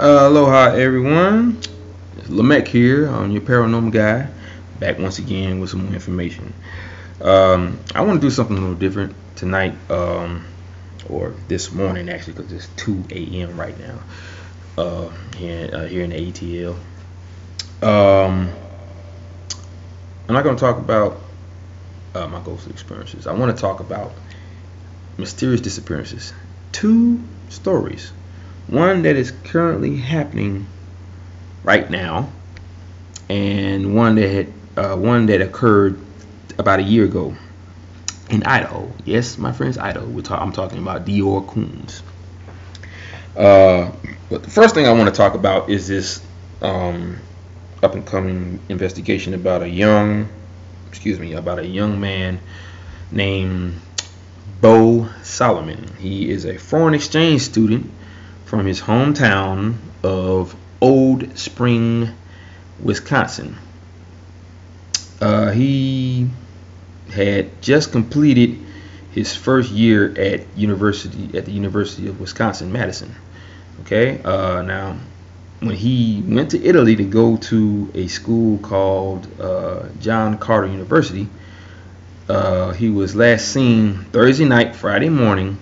Aloha everyone, it's Lamech here on your paranormal guy, back once again with some more information. I want to do something a little different tonight, or this morning actually, because it's 2 a.m. right now here in the ATL. I'm not going to talk about my ghost experiences. I want to talk about mysterious disappearances. Two stories. One that is currently happening right now, and one that occurred about a year ago in Idaho. Yes, my friends, Idaho. I'm talking about DeOrr Kunz. But the first thing I want to talk about is this up and coming investigation about a young man named Beau Solomon. He is a foreign exchange student from his hometown of Old Spring, Wisconsin. He had just completed his first year at the University of Wisconsin-Madison. Okay. Now, when he went to Italy to go to a school called John Carter University, he was last seen Thursday night, Friday morning,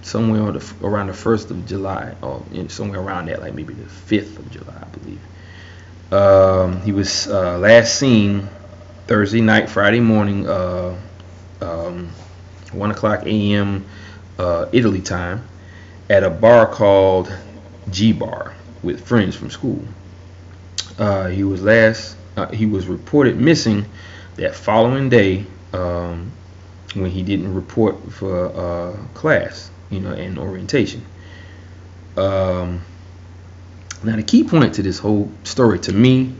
somewhere around the 1st of July, or somewhere around that, like maybe the 5th of July, I believe. He was last seen Thursday night, Friday morning, 1 o'clock a.m. Italy time, at a bar called G Bar with friends from school. He was reported missing that following day, when he didn't report for class, and orientation. Now the key point to this whole story to me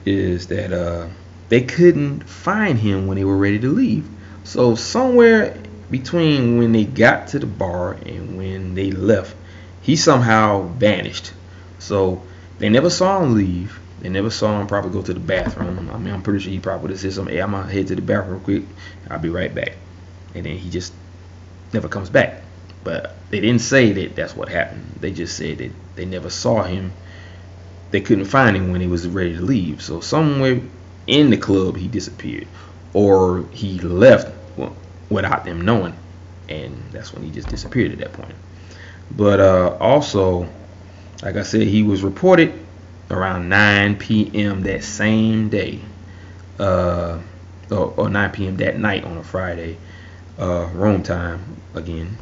is that they couldn't find him when they were ready to leave. So somewhere between when they got to the bar and when they left, he somehow vanished. So they never saw him leave. They never saw him probably go to the bathroom. I mean, I'm pretty sure he probably would have said something, "Hey, I'm gonna head to the bathroom real quick. I'll be right back." And then he just never comes back. But they didn't say that that's what happened. They just said that they never saw him. They couldn't find him when he was ready to leave. So somewhere in the club he disappeared, or he left without them knowing, and that's when he just disappeared at that point. But also, like I said, he was reported around 9 p.m. that same day, or 9 p.m. that night on a Friday, Rome time again,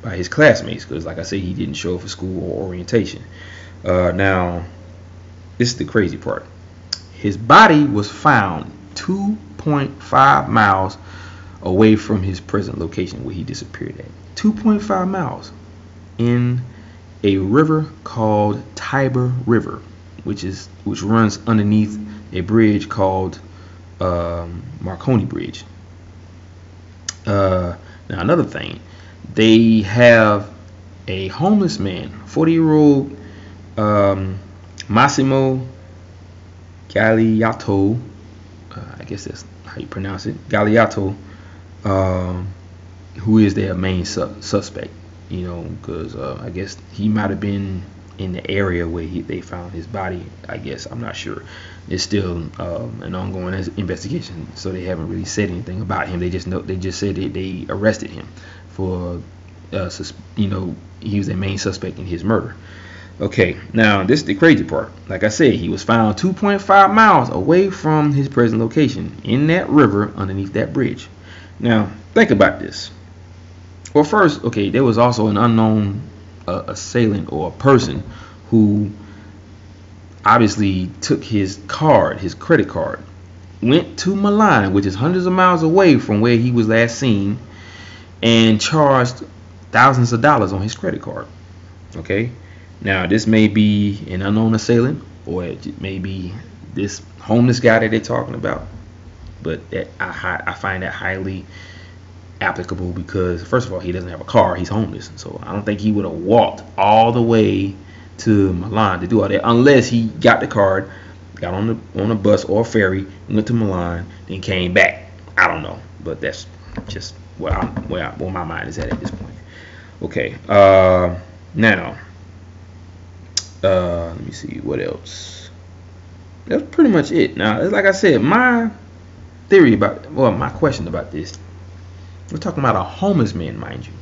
by his classmates, because like I said, he didn't show up for school or orientation. Now, this is the crazy part. His body was found 2.5 miles away from his present location where he disappeared at. 2.5 miles in a river called Tiber River, which runs underneath a bridge called Marconi Bridge. Now another thing, they have a homeless man, 40-year-old Massimo Gagliato, I guess that's how you pronounce it, Gagliato, who is their main suspect, because I guess he might have been in the area where they found his body. I guess, I'm not sure. It's still an ongoing investigation, so they haven't really said anything about him. They just said that they arrested him for he was the main suspect in his murder. Okay, now this is the crazy part. Like I said, he was found 2.5 miles away from his present location in that river underneath that bridge. Now think about this. Well, first, okay, there was also an unknown assailant, or a person who obviously took his credit card, went to Milan, which is hundreds of miles away from where he was last seen, and charged thousands of dollars on his credit card. Okay, now this may be an unknown assailant, or it may be this homeless guy that they're talking about, but that I find that highly applicable, because first of all, he doesn't have a car, he's homeless, so I don't think he would have walked all the way to Milan to do all that, unless he got the card, got on a bus or a ferry, went to Milan, then came back. I don't know, but that's just where my mind is at this point. Okay, now Let me see what else. That's pretty much it. Now, like I said, my theory about, well, my question about this. We're talking about a homeless man, mind you.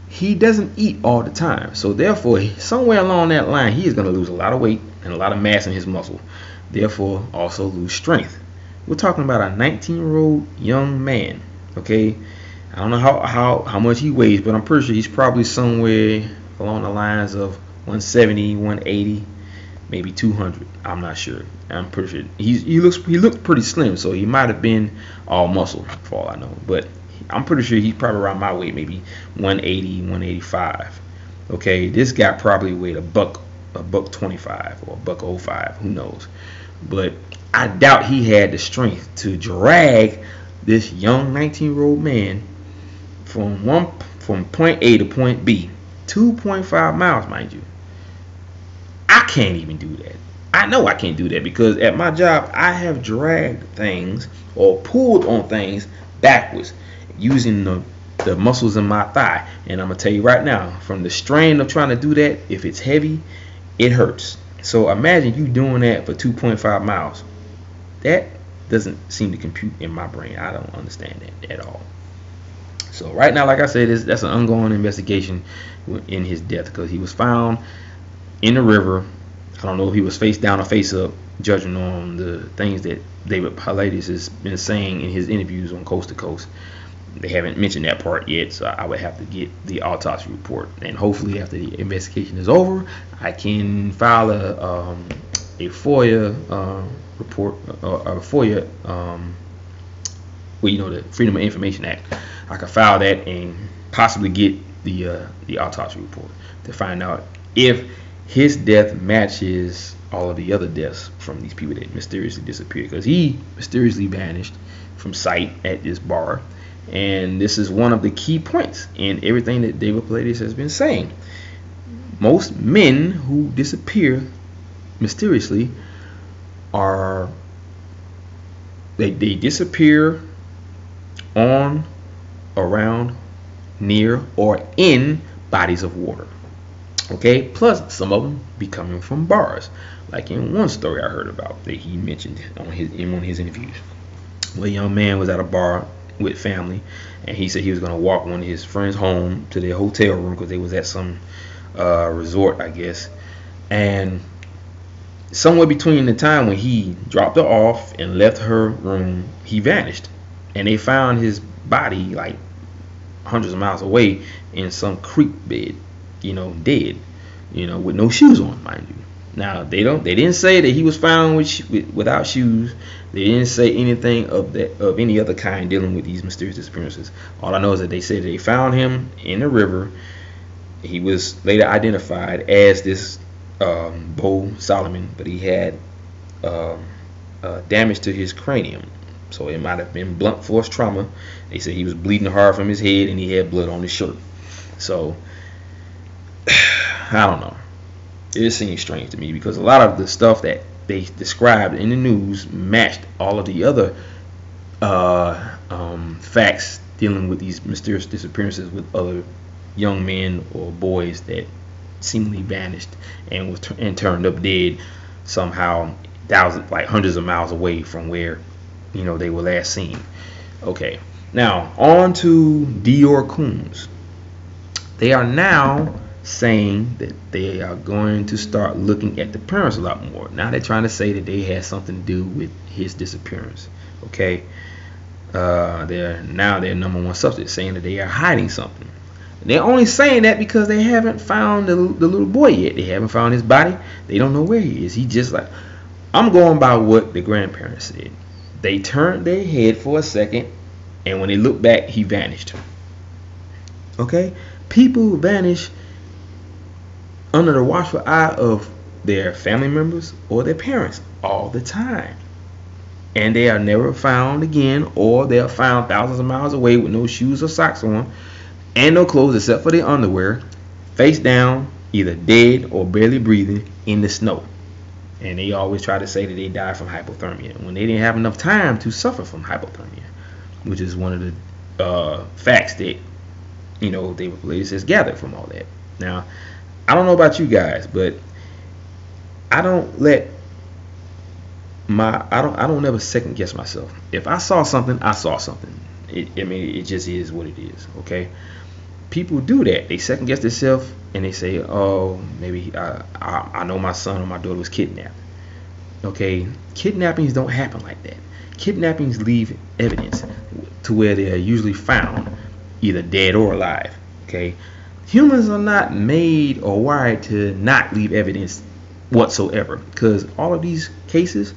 He doesn't eat all the time, so therefore, somewhere along that line, he is going to lose a lot of weight and a lot of mass in his muscle. Therefore, also lose strength. We're talking about a 19-year-old young man. Okay, I don't know how much he weighs, but I'm pretty sure he's probably somewhere along the lines of 170, 180, maybe 200. I'm not sure. I'm pretty sure he looked pretty slim, so he might have been all muscle for all I know. But I'm pretty sure he's probably around my weight, maybe 180, 185. Okay, this guy probably weighed a buck 25 or a buck 05, who knows? But I doubt he had the strength to drag this young 19-year-old man from point A to point B, 2.5 miles, mind you. I can't even do that. I know I can't do that because at my job I have dragged things or pulled on things backwards using the muscles in my thigh. And I'm gonna tell you right now, from the strain of trying to do that, if it's heavy, it hurts. So imagine you doing that for 2.5 miles. That doesn't seem to compute in my brain. I don't understand that at all. So right now, like I said, that's an ongoing investigation in his death because he was found in the river. I don't know if he was face down or face up, judging on the things that David Paulides has been saying in his interviews on Coast to Coast. They haven't mentioned that part yet, so I would have to get the autopsy report, and hopefully after the investigation is over, I can file a FOIA report, or a FOIA, the Freedom of Information Act. I can file that and possibly get the autopsy report to find out if his death matches all of the other deaths from these people that mysteriously disappeared, because he mysteriously vanished from sight at this bar. And this is one of the key points in everything that David Paulides has been saying. Most men who disappear mysteriously they disappear on, around, near, or in bodies of water. Okay, plus some of them be coming from bars, like in one story I heard about that he mentioned in one of his interviews. Well, a young man was at a bar with family, and he said he was going to walk one of his friends home to their hotel room because they was at some resort, I guess. And somewhere between the time when he dropped her off and left her room, he vanished, and they found his body like hundreds of miles away in some creek bed, dead, with no shoes on, mind you. Now they didn't say that he was found without shoes. They didn't say anything of any other kind dealing with these mysterious disappearances. All I know is that they said they found him in the river. He was later identified as this Beau Solomon, but he had damage to his cranium, so it might have been blunt force trauma. They said he was bleeding hard from his head and he had blood on his shirt. So I don't know. It seems strange to me because a lot of the stuff that they described in the news matched all of the other facts dealing with these mysterious disappearances with other young men or boys that seemingly vanished and turned up dead somehow, hundreds of miles away from where they were last seen. Okay, now on to DeOrr Kunz. They are now saying that they are going to start looking at the parents a lot more. Now they're trying to say that they had something to do with his disappearance. Okay, they're their number one suspect, saying that they are hiding something. They're only saying that because they haven't found the little boy yet. They haven't found his body. They don't know where he is. He just I'm going by what the grandparents said. They turned their head for a second, and when they looked back, he vanished. Okay, people vanish under the watchful eye of their family members or their parents all the time, and they are never found again, or they are found thousands of miles away with no shoes or socks on and no clothes except for their underwear, face down, either dead or barely breathing in the snow. And they always try to say that they died from hypothermia when they didn't have enough time to suffer from hypothermia, which is one of the facts that David Paulides has gathered from all that. Now, I don't know about you guys, but I don't let I don't never second guess myself. If I saw something, I saw something. I mean, it just is what it is. Okay. People do that. They second guess themselves and they say, "Oh, maybe I know my son or my daughter was kidnapped." Okay, kidnappings don't happen like that. Kidnappings leave evidence to where they are usually found, either dead or alive. Okay, humans are not made or wired to not leave evidence whatsoever, because all of these cases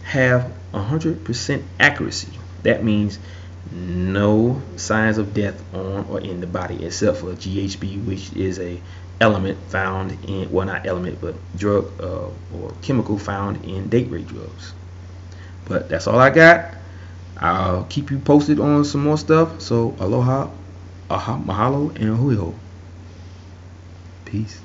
have 100% accuracy. That means no signs of death on or in the body except for GHB, which is a element found in, well, not element, but drug or chemical found in date rape drugs. But that's all I got. I'll keep you posted on some more stuff. So aloha, aha, mahalo, and hui ho. Peace.